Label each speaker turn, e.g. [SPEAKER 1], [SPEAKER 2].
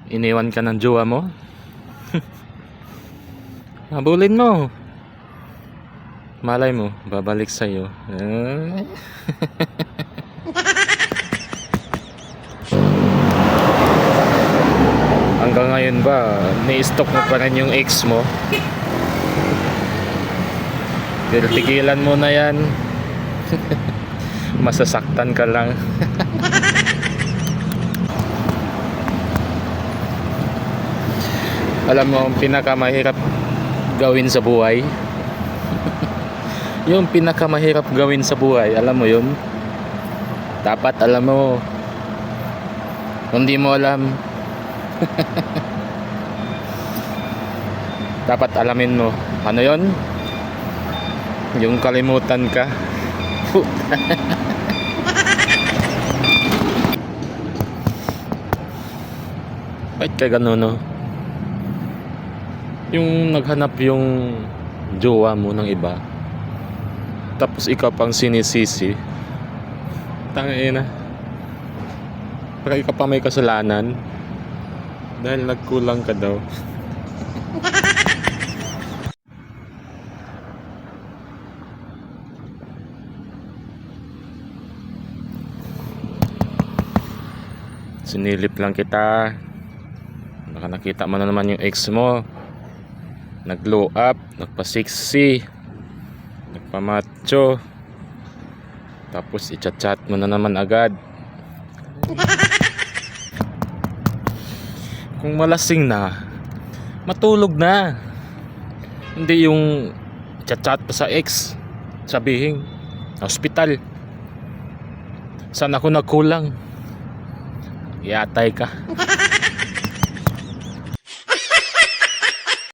[SPEAKER 1] Iniwan ka ng jowa mo? Habulin mo. Malay mo, babalik sa'yo. Hanggang ngayon ba, ni-stalk mo pa rin yung ex mo? Tigilan mo na yan. Masasaktan ka lang. Alam mo ang pinakamahirap gawin sa buhay? Yung pinakamahirap gawin sa buhay, alam mo yun? Dapat alam mo. Kung di mo alam, dapat alamin mo. Ano yun? Yung kalimutan ka. Bakit ka ganun, no? Yung naghanap yung jowa mo ng iba, tapos ikaw pang sinisisi. Tangina. Para ikaw pa may kasalanan dahil nagkulang ka daw. Sinilip lang kita. Baka nakita mo na naman yung ex mo. Nag-glow up, nagpa-sexy, nagpa-macho. Tapos i-chat-chat mo na naman agad. Kung malasing na, matulog na. Hindi yung chat-chat pa sa ex. Sabihin, hospital. Saan ako nagkulang? Iatay ka.